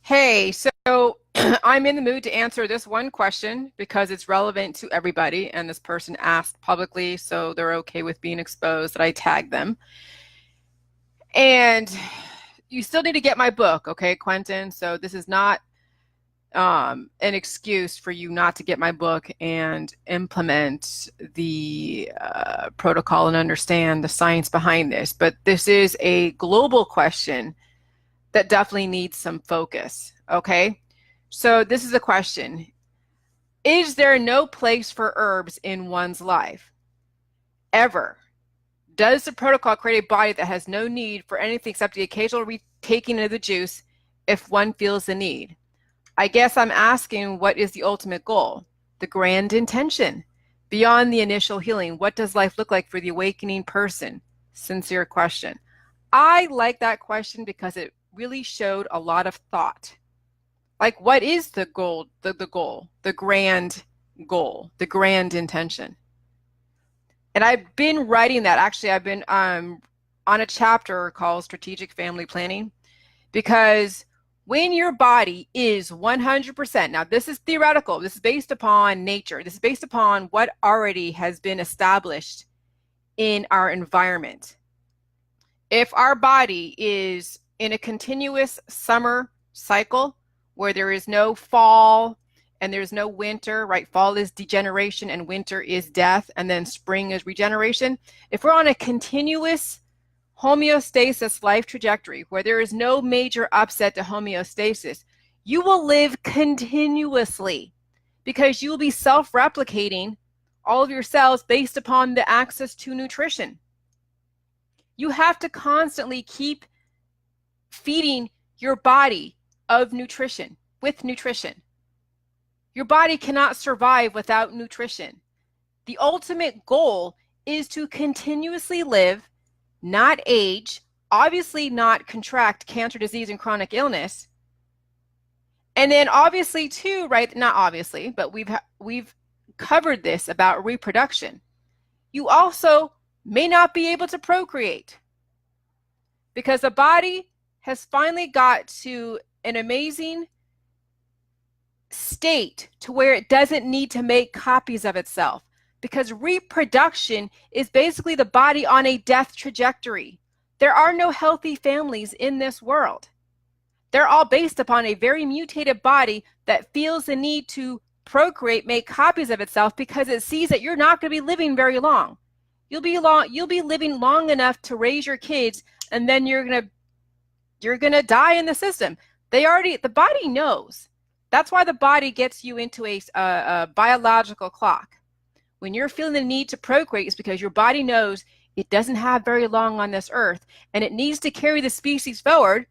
Hey, so I'm in the mood to answer this one question because it's relevant to everybody, and this person asked publicly, so they're okay with being exposed that I tag them. And you still need to get my book, okay, Quentin? So this is not an excuse for you not to get my book and implement the protocol and understand the science behind this. But this is a global question that definitely needs some focus, okay? So this is a question. Is there no place for herbs in one's life? Ever? Does the protocol create a body that has no need for anything except the occasional retaking of the juice if one feels the need? I guess I'm asking, what is the ultimate goal? The grand intention. Beyond the initial healing, what does life look like for the awakening person? Sincere question. I like that question because it really showed a lot of thought. Like, what is the goal, the goal, the grand goal, the grand intention? And I've been writing that. Actually, I've been on a chapter called Strategic Family Planning, because when your body is 100%, now this is theoretical, this is based upon nature, this is based upon what already has been established in our environment. If our body is in a continuous summer cycle where there is no fall and there's no winter, right? Fall is degeneration and winter is death, and then spring is regeneration. If we're on a continuous homeostasis life trajectory where there is no major upset to homeostasis, you will live continuously because you will be self-replicating all of your cells based upon the access to nutrition. You have to constantly keep feeding your body of nutrition, with nutrition. Your body cannot survive without nutrition. The ultimate goal is to continuously live, not age, obviously not contract cancer, disease, and chronic illness. And then obviously too, right, not obviously, but we've covered this about reproduction. You also may not be able to procreate because the body has finally got to an amazing state to where it doesn't need to make copies of itself, because reproduction is basically the body on a death trajectory. There are no healthy families in this world. They're all based upon a very mutated body that feels the need to procreate, make copies of itself, because it sees that you're not going to be living very long. You'll be living long enough to raise your kids, and then you're gonna die in the system. The body knows. That's why the body gets you into a biological clock. When you're feeling the need to procreate, it's because your body knows it doesn't have very long on this earth, and it needs to carry the species forward.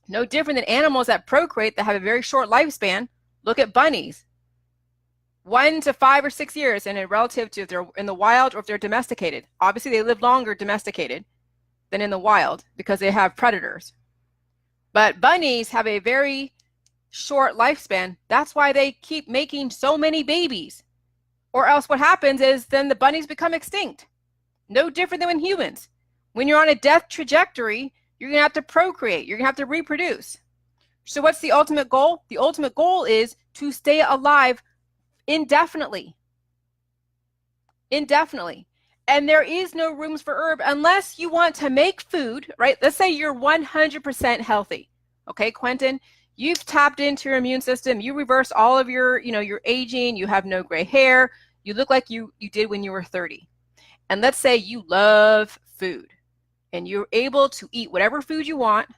No different than animals that procreate that have a very short lifespan. Look at bunnies. 1 to 5 or 6 years, and relative to if they're in the wild or if they're domesticated. Obviously, they live longer domesticated than in the wild because they have predators. But bunnies have a very short lifespan. That's why they keep making so many babies. Or else what happens is then the bunnies become extinct. No different than when humans. When you're on a death trajectory, you're going to have to procreate. You're going to have to reproduce. So what's the ultimate goal? The ultimate goal is to stay alive indefinitely. Indefinitely. And there is no rooms for herb unless you want to make food, right? Let's say you're 100% healthy. Okay, Quentin, you've tapped into your immune system. You reverse all of your aging. You have no gray hair. You look like you did when you were 30. And let's say you love food and you're able to eat whatever food you want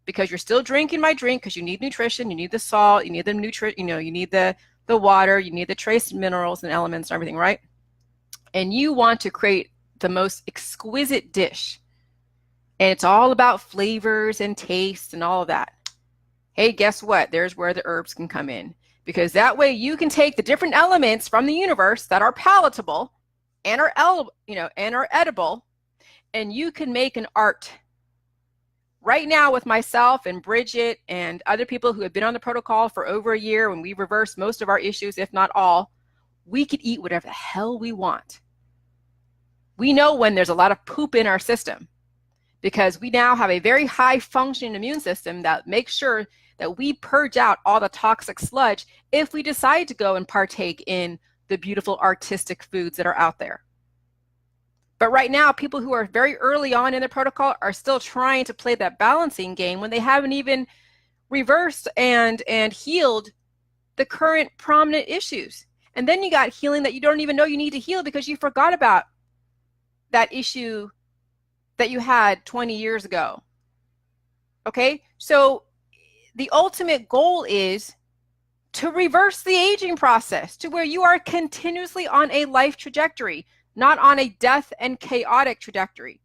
because you're still drinking my drink because you need nutrition. You need the salt. You need the you need the water. You need the trace minerals and elements and everything, right? And you want to create the most exquisite dish. And it's all about flavors and taste and all of that. Hey, guess what? There's where the herbs can come in. Because that way you can take the different elements from the universe that are palatable and are edible, and you can make an art. Right now with myself and Bridget and other people who have been on the protocol for over a year, when we've reversed most of our issues, if not all, we could eat whatever the hell we want. We know when there's a lot of poop in our system. because we now have a very high functioning immune system that makes sure that we purge out all the toxic sludge if we decide to go and partake in the beautiful artistic foods that are out there. But right now, people who are very early on in the protocol are still trying to play that balancing game when they haven't even reversed and healed the current prominent issues. And then you got healing that you don't even know you need to heal because you forgot about that issue that you had 20 years ago. Okay, so the ultimate goal is to reverse the aging process to where you are continuously on a life trajectory, not on a death and chaotic trajectory.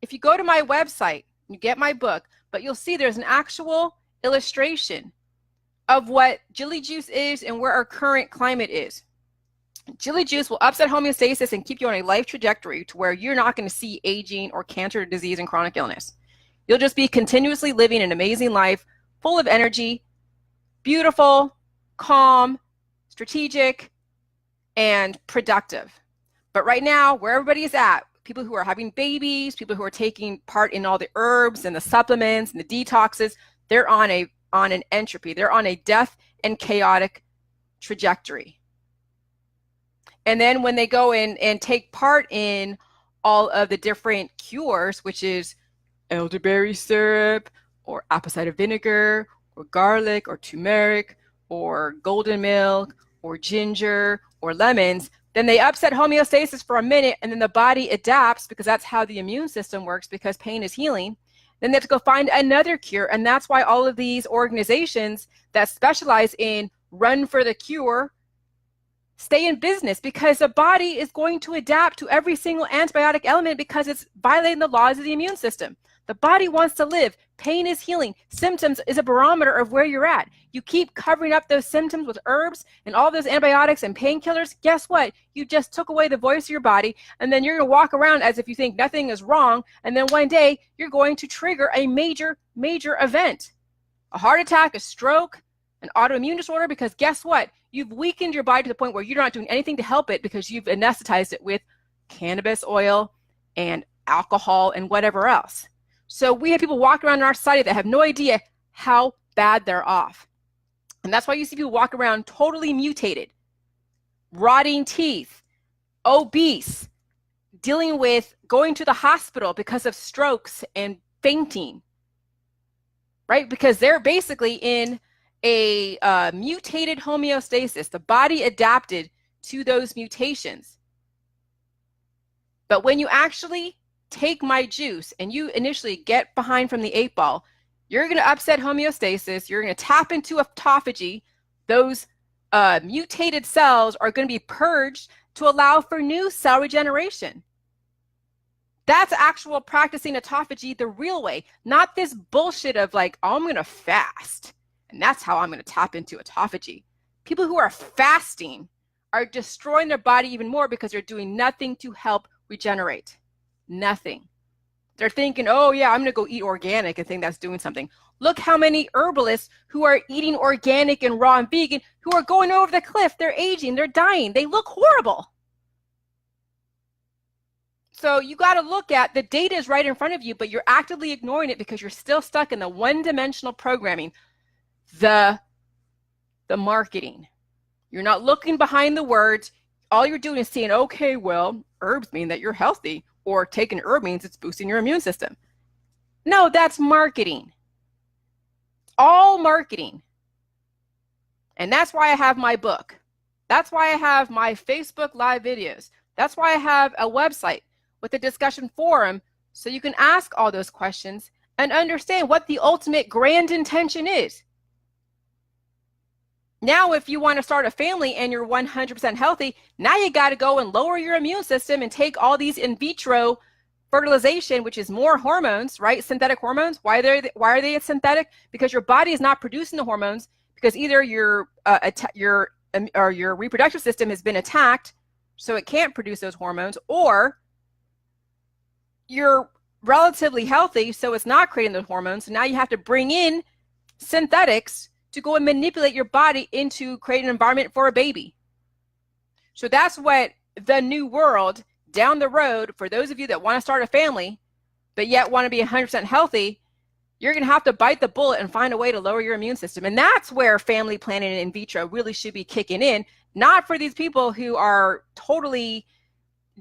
If you go to my website, you get my book, but you'll see there's an actual illustration of what Jilly Juice is and where our current climate is. Jilly Juice will upset homeostasis and keep you on a life trajectory to where you're not going to see aging or cancer, disease, and chronic illness. You'll just be continuously living an amazing life, full of energy, beautiful, calm, strategic, and productive. But right now, where everybody is at, people who are having babies, people who are taking part in all the herbs and the supplements and the detoxes, they're on an entropy. They're on a death and chaotic trajectory. And then when they go in and take part in all of the different cures, which is elderberry syrup or apple cider vinegar or garlic or turmeric or golden milk or ginger or lemons, then they upset homeostasis for a minute and then the body adapts because that's how the immune system works because pain is healing. Then they have to go find another cure. And that's why all of these organizations that specialize in run for the cure stay in business, because the body is going to adapt to every single antibiotic element because it's violating the laws of the immune system. The body wants to live. Pain is healing. Symptoms is a barometer of where you're at. You keep covering up those symptoms with herbs and all those antibiotics and painkillers. Guess what? You just took away the voice of your body, and then you're going to walk around as if you think nothing is wrong, and then one day you're going to trigger a major, major event. A heart attack, a stroke, an autoimmune disorder, because guess what? You've weakened your body to the point where you're not doing anything to help it because you've anesthetized it with cannabis oil and alcohol and whatever else. So we have people walking around in our society that have no idea how bad they're off. And that's why you see people walk around totally mutated, rotting teeth, obese, dealing with going to the hospital because of strokes and fainting, right? Because they're basically in a mutated homeostasis. The body adapted to those mutations. But when you actually take my juice and you initially get behind from the 8-ball, you're going to upset homeostasis. You're going to tap into autophagy. Those mutated cells are going to be purged to allow for new cell regeneration. That's actual practicing autophagy the real way, not this bullshit of like, oh, I'm going to fast, and that's how I'm going to tap into autophagy. People who are fasting are destroying their body even more because they're doing nothing to help regenerate. Nothing. They're thinking, oh yeah, I'm going to go eat organic and think that's doing something. Look how many herbalists who are eating organic and raw and vegan who are going over the cliff. They're aging, they're dying, they look horrible. So you got to look at the data is right in front of you, but you're actively ignoring it because you're still stuck in the one-dimensional programming, the marketing. You're not looking behind the words. All you're doing is saying, okay, well, herbs mean that you're healthy, or taking herb means it's boosting your immune system. No, that's marketing. All marketing. And that's why I have my book. That's why I have my Facebook live videos. That's why I have a website with a discussion forum so you can ask all those questions and understand what the ultimate grand intention is. Now, if you want to start a family and you're 100% healthy, now you got to go and lower your immune system and take all these in vitro fertilization, which is more hormones, right? Synthetic hormones. Why are they synthetic? Because your body is not producing the hormones because either your reproductive system has been attacked, so it can't produce those hormones, or you're relatively healthy, so it's not creating those hormones. So now you have to bring in synthetics to go and manipulate your body into creating an environment for a baby. So that's what the new world down the road, for those of you that want to start a family, but yet want to be 100% healthy, you're going to have to bite the bullet and find a way to lower your immune system. And that's where family planning and in vitro really should be kicking in, not for these people who are totally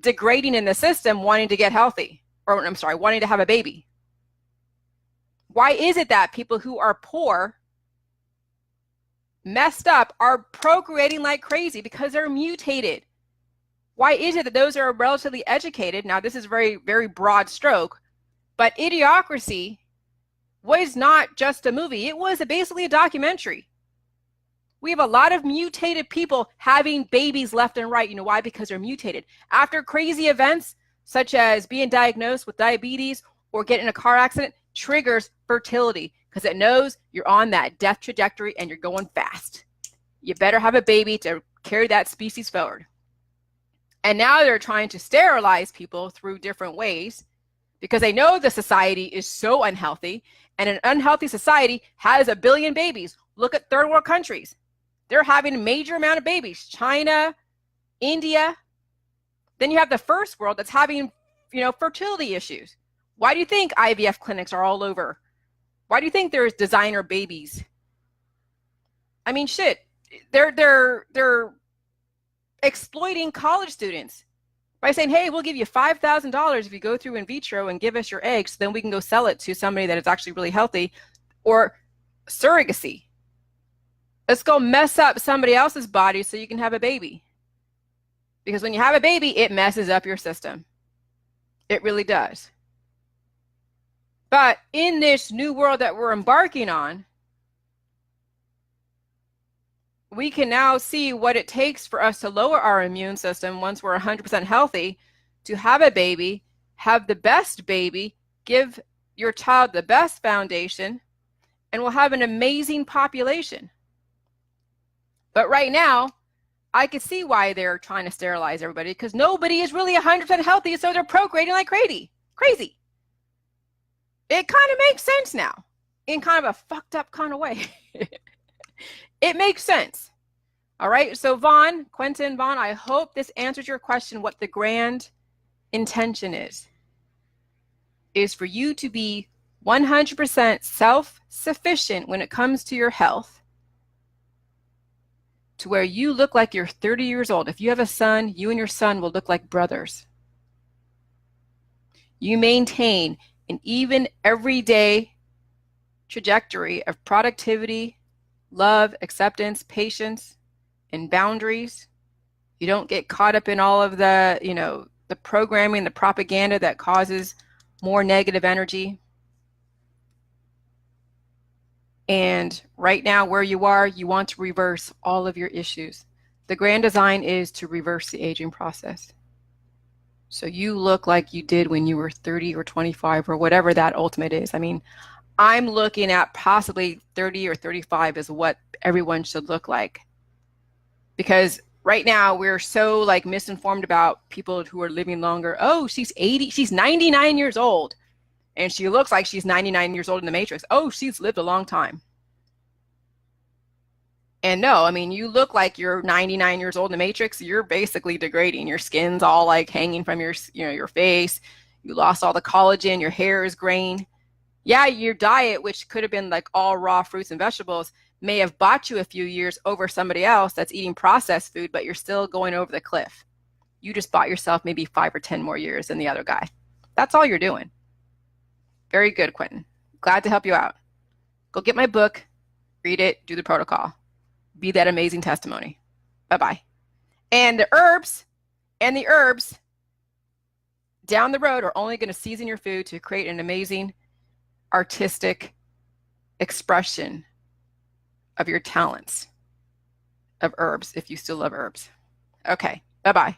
degrading in the system wanting to get healthy, or I'm sorry, wanting to have a baby. Why is it that people who are poor, messed up, are procreating like crazy? Because they're mutated. Why is it that those are relatively educated? Now, this is very, very broad stroke, but Idiocracy was not just a movie. It was basically a documentary. We have a lot of mutated people having babies left and right. You know why? Because they're mutated. After crazy events, such as being diagnosed with diabetes or getting in a car accident, triggers fertility because it knows you're on that death trajectory and you're going fast. You better have a baby to carry that species forward. And now they're trying to sterilize people through different ways because they know the society is so unhealthy, and an unhealthy society has a billion babies. Look at third world countries. They're having a major amount of babies. China, India. Then you have the first world that's having, fertility issues. Why do you think IVF clinics are all over? Why do you think there's designer babies? I mean, shit. They're exploiting college students by saying, hey, we'll give you $5,000 if you go through in vitro and give us your eggs, so then we can go sell it to somebody that is actually really healthy. Or surrogacy. Let's go mess up somebody else's body so you can have a baby. Because when you have a baby, it messes up your system. It really does. But in this new world that we're embarking on, we can now see what it takes for us to lower our immune system once we're 100% healthy, to have a baby, have the best baby, give your child the best foundation, and we'll have an amazing population. But right now, I can see why they're trying to sterilize everybody, because nobody is really 100% healthy, so they're procreating like crazy. It kind of makes sense now, in kind of a fucked up kind of way. It makes sense. All right, so Quentin Vaughn, I hope this answers your question. What the grand intention is for you to be 100% self-sufficient when it comes to your health, to where you look like you're 30 years old. If you have a son, you and your son will look like brothers. You maintain an even everyday trajectory of productivity, love, acceptance, patience, and boundaries. You don't get caught up in all of the, the programming, the propaganda that causes more negative energy. And right now, where you are, you want to reverse all of your issues. The grand design is to reverse the aging process. So you look like you did when you were 30 or 25 or whatever that ultimate is. I mean, I'm looking at possibly 30 or 35 is what everyone should look like. Because right now we're so misinformed about people who are living longer. Oh, she's 80, she's 99 years old. And she looks like she's 99 years old in the Matrix. Oh, she's lived a long time. And no, I mean, you look like you're 99 years old in the Matrix. You're basically degrading. Your skin's all hanging from your face. You lost all the collagen. Your hair is graying. Yeah, your diet, which could have been all raw fruits and vegetables, may have bought you a few years over somebody else that's eating processed food, but you're still going over the cliff. You just bought yourself maybe 5 or 10 more years than the other guy. That's all you're doing. Very good, Quentin. Glad to help you out. Go get my book, read it, do the protocol. Be that amazing testimony. Bye-bye. And the herbs down the road are only going to season your food to create an amazing artistic expression of your talents of herbs, if you still love herbs. Okay, bye-bye.